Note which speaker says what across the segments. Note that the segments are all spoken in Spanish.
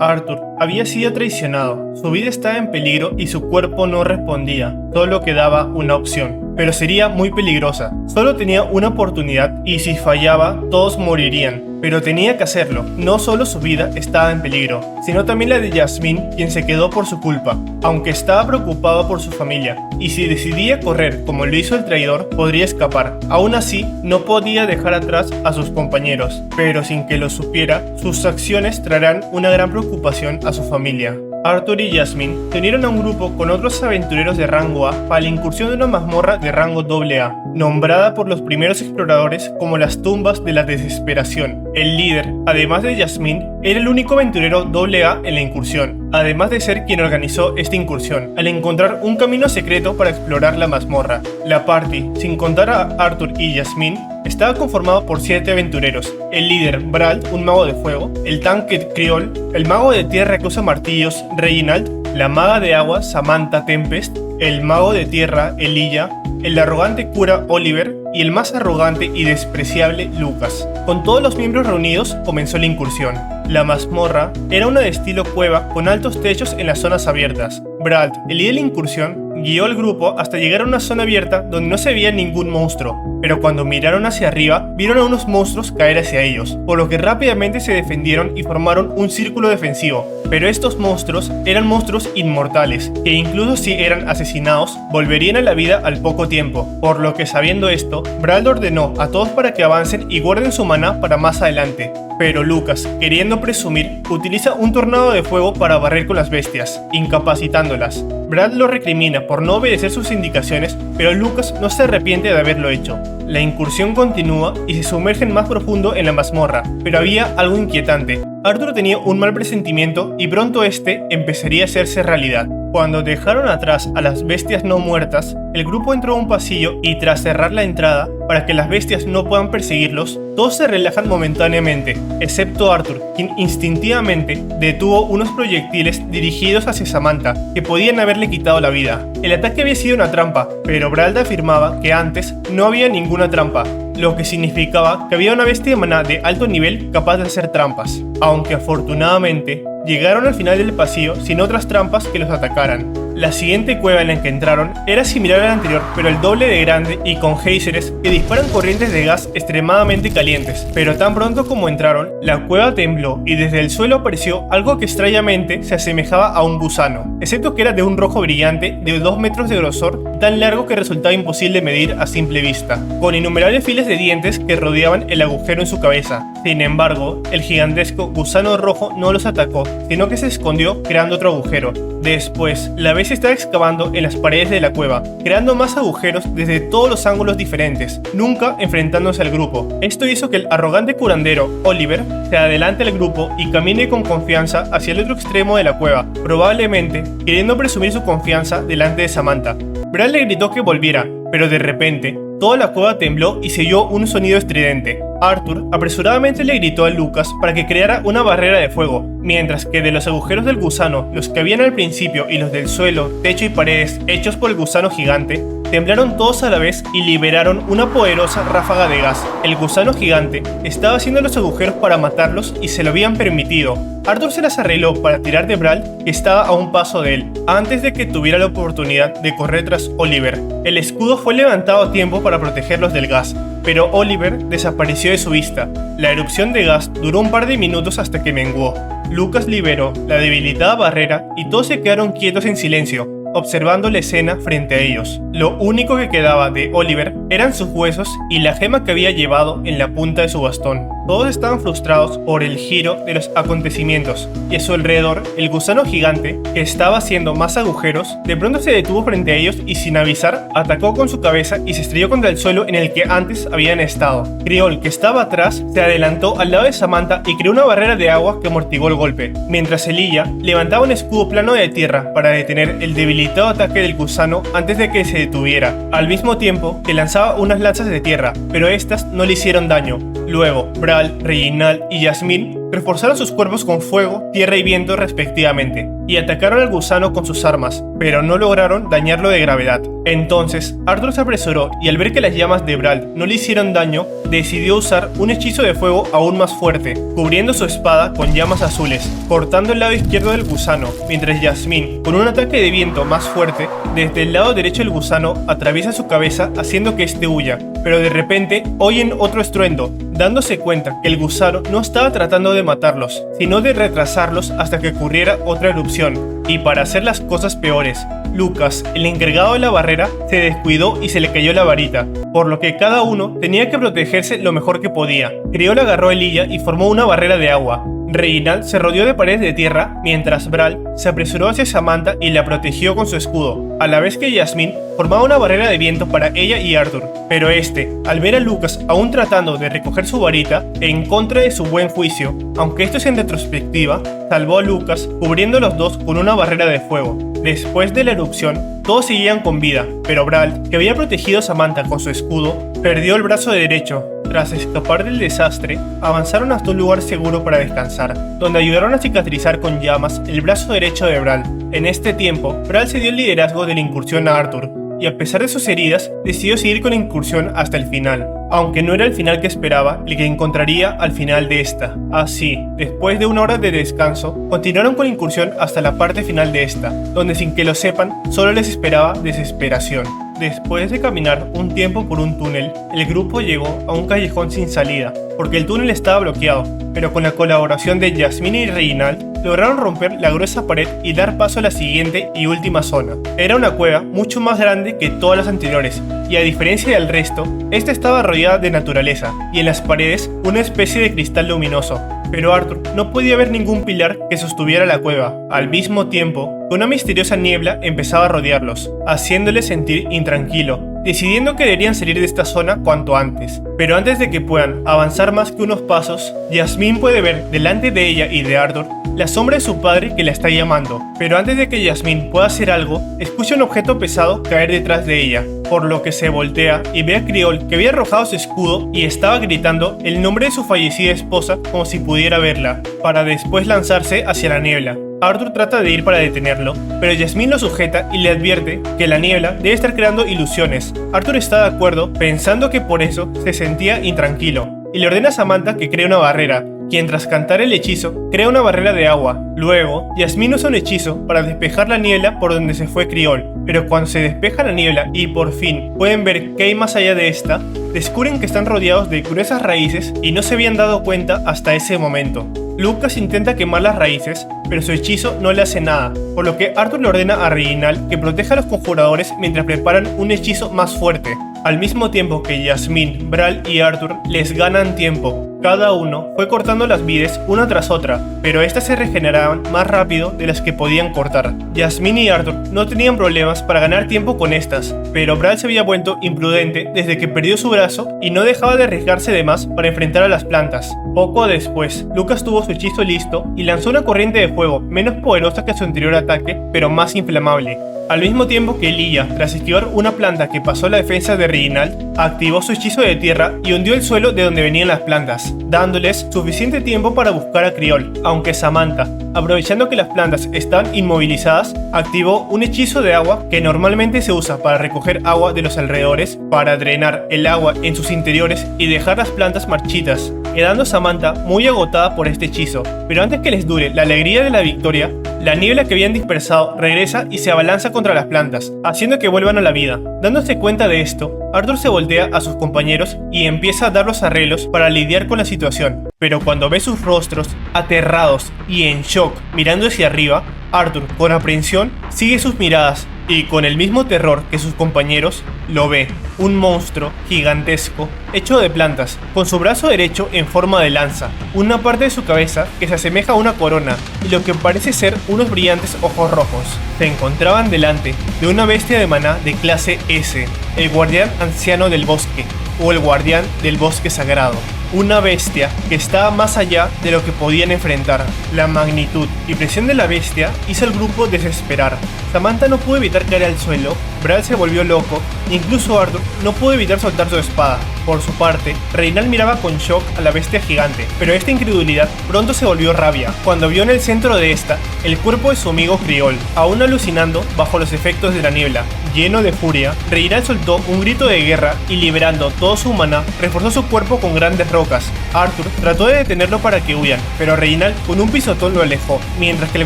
Speaker 1: Arthur había sido traicionado, su vida estaba en peligro y su cuerpo no respondía. Solo quedaba una opción, pero sería muy peligrosa. Solo tenía una oportunidad y si fallaba, todos morirían. Pero tenía que hacerlo. No solo su vida estaba en peligro, sino también la de Jasmine, quien se quedó por su culpa, aunque estaba preocupado por su familia. Y si decidía correr como lo hizo el traidor, podría escapar. Aún así, no podía dejar atrás a sus compañeros, pero sin que lo supiera, sus acciones traerán una gran preocupación a su familia. Arthur y Jasmine se unieron a un grupo con otros aventureros de rango A para la incursión de una mazmorra de rango AA, nombrada por los primeros exploradores como las tumbas de la desesperación. El líder, además de Jasmine, era el único aventurero AA en la incursión, además de ser quien organizó esta incursión, al encontrar un camino secreto para explorar la mazmorra. La party, sin contar a Arthur y Jasmine, estaba conformado por 7 aventureros: el líder Brald, un mago de fuego; el tanque Kriol; el mago de tierra que usa martillos Reginald; la maga de agua Samantha Tempest; el mago de tierra Elijah; el arrogante cura Oliver y el más arrogante y despreciable Lucas. Con todos los miembros reunidos comenzó la incursión. La mazmorra era una de estilo cueva con altos techos en las zonas abiertas. Brald, el líder de la incursión, guió al grupo hasta llegar a una zona abierta donde no se veía ningún monstruo, pero cuando miraron hacia arriba vieron a unos monstruos caer hacia ellos, por lo que rápidamente se defendieron y formaron un círculo defensivo. Pero estos monstruos eran monstruos inmortales, que incluso si eran asesinados, volverían a la vida al poco tiempo, por lo que sabiendo esto, Brald ordenó a todos para que avancen y guarden su maná para más adelante. Pero Lucas, queriendo presumir, utiliza un tornado de fuego para barrer con las bestias, incapacitándolas. Brald lo recrimina por no obedecer sus indicaciones, pero Lucas no se arrepiente de haberlo hecho. La incursión continúa y se sumergen más profundo en la mazmorra, pero había algo inquietante. Arthur tenía un mal presentimiento y pronto este empezaría a hacerse realidad. Cuando dejaron atrás a las bestias no muertas, el grupo entró a un pasillo y tras cerrar la entrada, para que las bestias no puedan perseguirlos, todos se relajan momentáneamente, excepto Arthur, quien instintivamente detuvo unos proyectiles dirigidos hacia Samantha, que podían haberle quitado la vida. El ataque había sido una trampa, pero Brald afirmaba que antes no había ninguna trampa, lo que significaba que había una bestia de maná de alto nivel capaz de hacer trampas, aunque afortunadamente llegaron al final del pasillo sin otras trampas que los atacaran. La siguiente cueva en la que entraron era similar a la anterior, pero el doble de grande y con géiseres que disparan corrientes de gas extremadamente calientes. Pero tan pronto como entraron, la cueva tembló y desde el suelo apareció algo que extrañamente se asemejaba a un gusano, excepto que era de un rojo brillante de 2 metros de grosor, tan largo que resultaba imposible de medir a simple vista, con innumerables filas de dientes que rodeaban el agujero en su cabeza. Sin embargo, el gigantesco gusano rojo no los atacó, sino que se escondió creando otro agujero. Después, la bestia estaba excavando en las paredes de la cueva, creando más agujeros desde todos los ángulos diferentes, nunca enfrentándose al grupo. Esto hizo que el arrogante curandero, Oliver, se adelante al grupo y camine con confianza hacia el otro extremo de la cueva, probablemente queriendo presumir su confianza delante de Samantha. Brald le gritó que volviera, pero de repente, toda la cueva tembló y se oyó un sonido estridente. Arthur apresuradamente le gritó a Lucas para que creara una barrera de fuego, mientras que de los agujeros del gusano, los que habían al principio y los del suelo, techo y paredes hechos por el gusano gigante, temblaron todos a la vez y liberaron una poderosa ráfaga de gas. El gusano gigante estaba haciendo los agujeros para matarlos y se lo habían permitido. Arthur se las arregló para tirar de Brald, que estaba a un paso de él, antes de que tuviera la oportunidad de correr tras Oliver. El escudo fue levantado a tiempo para protegerlos del gas, pero Oliver desapareció de su vista. La erupción de gas duró un par de minutos hasta que menguó. Lucas liberó la debilitada barrera y todos se quedaron quietos en silencio, observando la escena frente a ellos. Lo único que quedaba de Oliver eran sus huesos y la gema que había llevado en la punta de su bastón. Todos estaban frustrados por el giro de los acontecimientos, y a su alrededor, el gusano gigante, que estaba haciendo más agujeros, de pronto se detuvo frente a ellos y sin avisar, atacó con su cabeza y se estrelló contra el suelo en el que antes habían estado. Kriol, que estaba atrás, se adelantó al lado de Samantha y creó una barrera de agua que amortiguó el golpe, mientras Elijah levantaba un escudo plano de tierra para detener el debilitado ataque del gusano antes de que se detuviera, al mismo tiempo que lanzaba unas lanzas de tierra, pero estas no le hicieron daño. Luego, Brald, Reginald y Jasmine reforzaron sus cuerpos con fuego, tierra y viento respectivamente, y atacaron al gusano con sus armas, pero no lograron dañarlo de gravedad. Entonces, Arthur se apresuró y al ver que las llamas de Brawl no le hicieron daño, decidió usar un hechizo de fuego aún más fuerte, cubriendo su espada con llamas azules, cortando el lado izquierdo del gusano, mientras Jasmine, con un ataque de viento más fuerte, desde el lado derecho del gusano atraviesa su cabeza haciendo que este huya, pero de repente oyen otro estruendo, dándose cuenta que el gusano no estaba tratando de matarlos, sino de retrasarlos hasta que ocurriera otra erupción. Y para hacer las cosas peores, Lucas, el encargado de la barrera, se descuidó y se le cayó la varita, por lo que cada uno tenía que protegerse lo mejor que podía. Creol agarró a Elijah y formó una barrera de agua. Reginald se rodeó de paredes de tierra, mientras Brawl se apresuró hacia Samantha y la protegió con su escudo, a la vez que Jasmine formaba una barrera de viento para ella y Arthur. Pero al ver a Lucas aún tratando de recoger su varita, en contra de su buen juicio, aunque esto es en retrospectiva, salvó a Lucas cubriendo a los dos con una barrera de fuego. Después de la erupción, todos seguían con vida, pero Brawl, que había protegido a Samantha con su escudo, perdió el brazo derecho. Tras escapar del desastre, avanzaron hasta un lugar seguro para descansar, donde ayudaron a cicatrizar con llamas el brazo derecho de Brawl. En este tiempo, Brawl cedió el liderazgo de la incursión a Arthur, y a pesar de sus heridas, decidió seguir con la incursión hasta el final, aunque no era el final que esperaba el que encontraría al final de esta. Así, después de una hora de descanso, continuaron con la incursión hasta la parte final de esta, donde sin que lo sepan, solo les esperaba desesperación. Después de caminar un tiempo por un túnel, el grupo llegó a un callejón sin salida, porque el túnel estaba bloqueado, pero con la colaboración de Jasmine y Reginald, lograron romper la gruesa pared y dar paso a la siguiente y última zona. Era una cueva mucho más grande que todas las anteriores, y a diferencia del resto, esta estaba rodeada de naturaleza, y en las paredes una especie de cristal luminoso. Pero Arthur no podía ver ningún pilar que sostuviera la cueva. Al mismo tiempo, una misteriosa niebla empezaba a rodearlos, haciéndole sentir intranquilo, decidiendo que deberían salir de esta zona cuanto antes. Pero antes de que puedan avanzar más que unos pasos, Jasmine puede ver delante de ella y de Arthur la sombra de su padre que la está llamando. Pero antes de que Jasmine pueda hacer algo, escucha un objeto pesado caer detrás de ella, por lo que se voltea y ve a Creol, que había arrojado su escudo y estaba gritando el nombre de su fallecida esposa como si pudiera verla, para después lanzarse hacia la niebla. Arthur trata de ir para detenerlo, pero Jasmine lo sujeta y le advierte que la niebla debe estar creando ilusiones. Arthur está de acuerdo, pensando que por eso se sentía intranquilo, y le ordena a Samantha que cree una barrera, quien tras cantar el hechizo, crea una barrera de agua. Luego, Jasmine usa un hechizo para despejar la niebla por donde se fue Creol, pero cuando se despeja la niebla y por fin pueden ver qué hay más allá de esta, descubren que están rodeados de gruesas raíces y no se habían dado cuenta hasta ese momento. Lucas intenta quemar las raíces, pero su hechizo no le hace nada, por lo que Arthur le ordena a Reginald que proteja a los conjuradores mientras preparan un hechizo más fuerte. Al mismo tiempo que Jasmine, Brawl y Arthur les ganan tiempo, cada uno fue cortando las vides una tras otra, pero estas se regeneraban más rápido de las que podían cortar. Jasmine y Arthur no tenían problemas para ganar tiempo con estas, pero Brawl se había vuelto imprudente desde que perdió su brazo y no dejaba de arriesgarse de más para enfrentar a las plantas. Poco después, Lucas tuvo su hechizo listo y lanzó una corriente de fuego menos poderosa que su anterior ataque, pero más inflamable. Al mismo tiempo que Elijah, tras esquivar una planta que pasó la defensa de Reginald, activó su hechizo de tierra y hundió el suelo de donde venían las plantas, dándoles suficiente tiempo para buscar a Creol, aunque Samantha, aprovechando que las plantas están inmovilizadas, activó un hechizo de agua que normalmente se usa para recoger agua de los alrededores, para drenar el agua en sus interiores y dejar las plantas marchitas, quedando Samantha muy agotada por este hechizo. Pero antes que les dure la alegría de la victoria, la niebla que habían dispersado regresa y se abalanza contra las plantas, haciendo que vuelvan a la vida. Dándose cuenta de esto, Arthur se voltea a sus compañeros y empieza a dar los arreglos para lidiar con la situación. Pero cuando ve sus rostros aterrados y en shock mirando hacia arriba, Arthur, con aprensión, sigue sus miradas y con el mismo terror que sus compañeros, lo ve, un monstruo gigantesco, hecho de plantas, con su brazo derecho en forma de lanza, una parte de su cabeza que se asemeja a una corona y lo que parece ser unos brillantes ojos rojos. Se encontraban delante de una bestia de maná de clase S, el guardián anciano del bosque, o el guardián del bosque sagrado. Una bestia que estaba más allá de lo que podían enfrentar. La magnitud y presión de la bestia hizo al grupo desesperar. Samantha no pudo evitar caer al suelo, Brawl se volvió loco, e incluso Arthur no pudo evitar soltar su espada. Por su parte, Reinald miraba con shock a la bestia gigante, pero esta incredulidad pronto se volvió rabia, cuando vio en el centro de esta el cuerpo de su amigo Griol, aún alucinando bajo los efectos de la niebla. Lleno de furia, Reinald soltó un grito de guerra y liberando todo su maná, reforzó su cuerpo con grandes rocas. Arthur trató de detenerlo para que huyan, pero Reinald con un pisotón lo alejó, mientras que el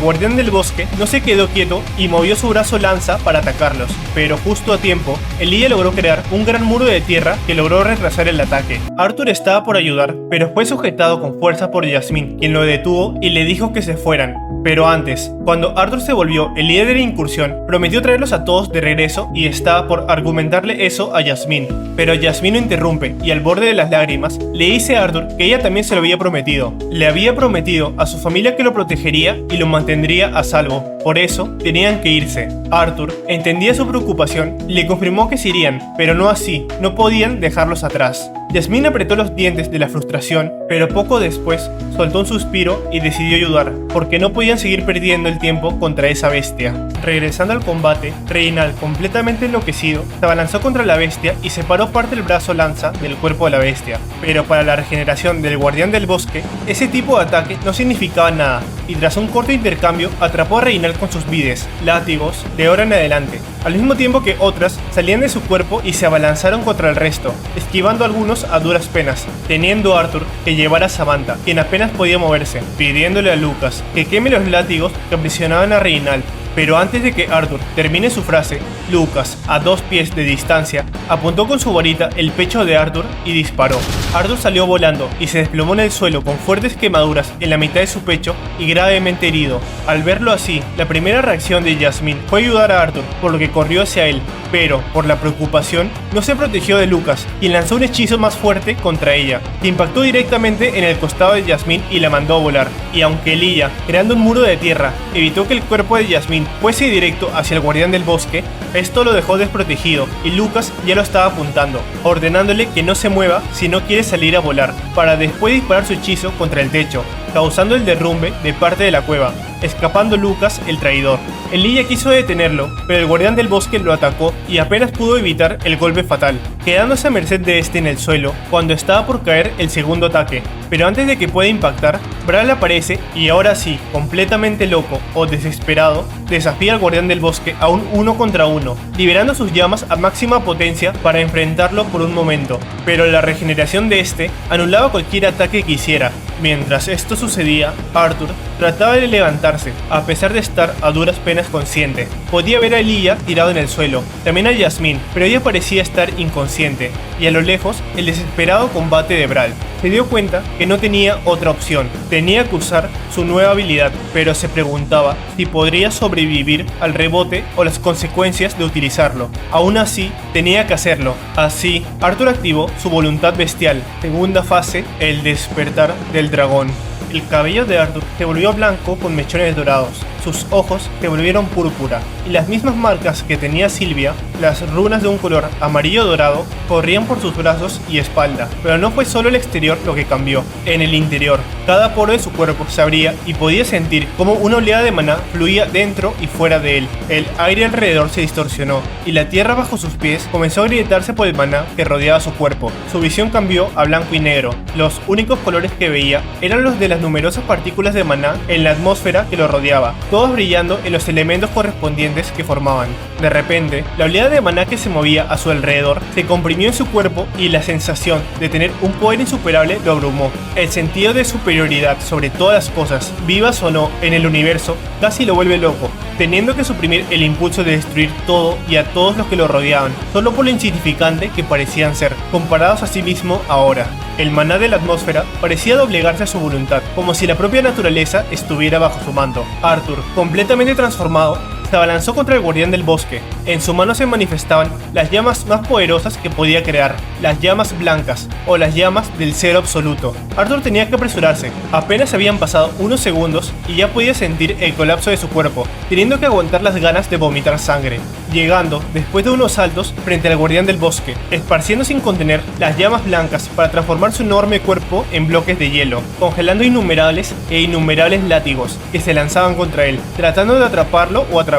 Speaker 1: guardián del bosque no se quedó quieto y movió su brazo lanza para atacarlos, pero justo a tiempo, Elijah logró crear un gran muro de tierra que logró retrasar el ataque. Arthur estaba por ayudar, pero fue sujetado con fuerza por Jasmine, quien lo detuvo y le dijo que se fueran. Pero antes, cuando Arthur se volvió el líder de la incursión, prometió traerlos a todos de regreso y estaba por argumentarle eso a Jasmine. Pero Jasmine lo interrumpe y al borde de las lágrimas le dice a Arthur que ella también se lo había prometido. Le había prometido a su familia que lo protegería y lo mantendría a salvo. Por eso, tenían que irse. Arthur entendía su preocupación y le confirmó que se irían, pero no así, no podían dejarlos atrás. Jasmine apretó los dientes de la frustración, pero poco después soltó un suspiro y decidió ayudar, porque no podían seguir perdiendo el tiempo contra esa bestia. Regresando al combate, Reinald, completamente enloquecido, se abalanzó contra la bestia y separó parte del brazo lanza del cuerpo de la bestia. Pero para la regeneración del guardián del bosque, ese tipo de ataque no significaba nada, y tras un corto intercambio atrapó a Reinald con sus vides, látigos, de ahora en adelante, al mismo tiempo que otras salían de su cuerpo y se abalanzaron contra el resto, esquivando algunos a duras penas, teniendo a Arthur que llevar a Samantha, quien apenas podía moverse, pidiéndole a Lucas que queme los látigos que aprisionaban a Reinald. Pero antes de que Arthur termine su frase, Lucas, a 2 pies de distancia, apuntó con su varita el pecho de Arthur y disparó. Arthur salió volando y se desplomó en el suelo con fuertes quemaduras en la mitad de su pecho y gravemente herido. Al verlo así, la primera reacción de Jasmine fue ayudar a Arthur, por lo que corrió hacia él, pero, por la preocupación, no se protegió de Lucas, quien lanzó un hechizo más fuerte contra ella, que impactó directamente en el costado de Jasmine y la mandó a volar. Y aunque Elijah, creando un muro de tierra, evitó que el cuerpo de Jasmine fuese directo hacia el guardián del bosque, esto lo dejó desprotegido y Lucas ya lo estaba apuntando, ordenándole que no se mueva si no quiere salir a volar, para después disparar su hechizo contra el techo, causando el derrumbe de parte de la cueva, escapando Lucas el traidor. Elijah quiso detenerlo, pero el guardián del bosque lo atacó y apenas pudo evitar el golpe fatal, quedándose a merced de este en el suelo cuando estaba por caer el segundo ataque. Pero antes de que pueda impactar, Bral aparece y ahora sí, completamente loco o desesperado, desafía al guardián del bosque a un 1 contra 1, liberando sus llamas a máxima potencia para enfrentarlo por un momento, pero la regeneración de este anulaba cualquier ataque que hiciera. Mientras esto sucedía, Arthur trataba de levantarse, a pesar de estar a duras penas consciente. Podía ver a Elijah tirado en el suelo, también a Jasmine, pero ella parecía estar inconsciente, y a lo lejos el desesperado combate de Bral. Se dio cuenta que no tenía otra opción, tenía que usar su nueva habilidad, pero se preguntaba si podría sobrevivir al rebote o las consecuencias de utilizarlo. Aún así, tenía que hacerlo. Así, Arthur activó su voluntad bestial, segunda fase, el despertar del dragón. El cabello de Arthur se volvió blanco con mechones dorados, sus ojos se volvieron púrpura, y las mismas marcas que tenía Sylvia, las runas de un color amarillo dorado, corrían por sus brazos y espalda. Pero no fue solo el exterior lo que cambió, en el interior, cada poro de su cuerpo se abría y podía sentir como una oleada de maná fluía dentro y fuera de él. El aire alrededor se distorsionó, y la tierra bajo sus pies comenzó a agrietarse por el maná que rodeaba su cuerpo. Su visión cambió a blanco y negro, los únicos colores que veía eran los de las numerosas partículas de maná en la atmósfera que lo rodeaba, todos brillando en los elementos correspondientes que formaban. De repente, la oleada de maná que se movía a su alrededor se comprimió en su cuerpo y la sensación de tener un poder insuperable lo abrumó. El sentido de superioridad sobre todas las cosas, vivas o no, en el universo, casi lo vuelve loco, teniendo que suprimir el impulso de destruir todo y a todos los que lo rodeaban, solo por lo insignificante que parecían ser, comparados a sí mismo ahora. El maná de la atmósfera parecía doblegarse a su voluntad, como si la propia naturaleza estuviera bajo su mando. Arthur, completamente transformado, se abalanzó contra el guardián del bosque. En su mano se manifestaban las llamas más poderosas que podía crear, las llamas blancas, o las llamas del cero absoluto. Arthur tenía que apresurarse, apenas habían pasado unos segundos y ya podía sentir el colapso de su cuerpo, teniendo que aguantar las ganas de vomitar sangre, llegando, después de unos saltos, frente al guardián del bosque, esparciendo sin contener las llamas blancas para transformar su enorme cuerpo en bloques de hielo, congelando innumerables látigos que se lanzaban contra él, tratando de atraparlo o atravesarlo.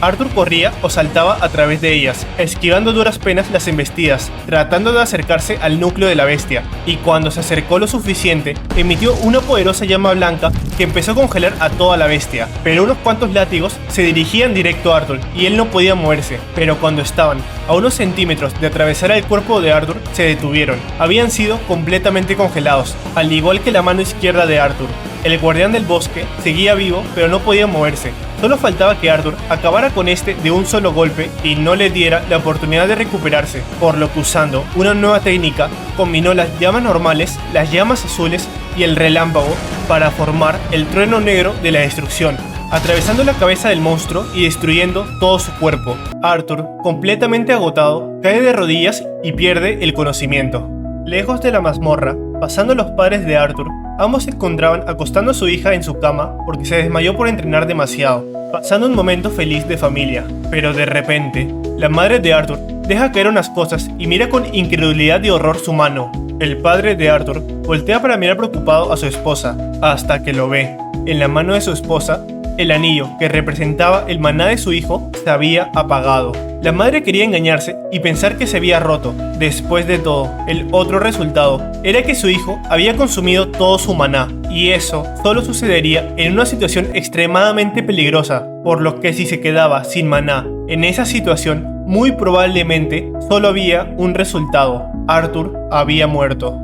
Speaker 1: Arthur corría o saltaba saltaba a través de ellas, esquivando a duras penas las embestidas, tratando de acercarse al núcleo de la bestia, y cuando se acercó lo suficiente, emitió una poderosa llama blanca que empezó a congelar a toda la bestia, pero unos cuantos látigos se dirigían directo a Arthur, y él no podía moverse, pero cuando estaban a unos centímetros de atravesar el cuerpo de Arthur, se detuvieron. Habían sido completamente congelados, al igual que la mano izquierda de Arthur. El guardián del bosque seguía vivo, pero no podía moverse. Solo faltaba que Arthur acabara con este de un solo golpe y no le diera la oportunidad de recuperarse, por lo que usando una nueva técnica, combinó las llamas normales, las llamas azules y el relámpago para formar el trueno negro de la destrucción, atravesando la cabeza del monstruo y destruyendo todo su cuerpo. Arthur, completamente agotado, cae de rodillas y pierde el conocimiento. Lejos de la mazmorra, pasando los padres de Arthur, ambos se encontraban acostando a su hija en su cama porque se desmayó por entrenar demasiado, pasando un momento feliz de familia. Pero de repente, la madre de Arthur deja caer unas cosas y mira con incredulidad y horror su mano. El padre de Arthur voltea para mirar preocupado a su esposa, hasta que lo ve. En la mano de su esposa, el anillo que representaba el maná de su hijo se había apagado. La madre quería engañarse y pensar que se había roto. Después de todo, el otro resultado era que su hijo había consumido todo su maná, y eso solo sucedería en una situación extremadamente peligrosa, por lo que si se quedaba sin maná en esa situación, muy probablemente solo había un resultado: Arthur había muerto.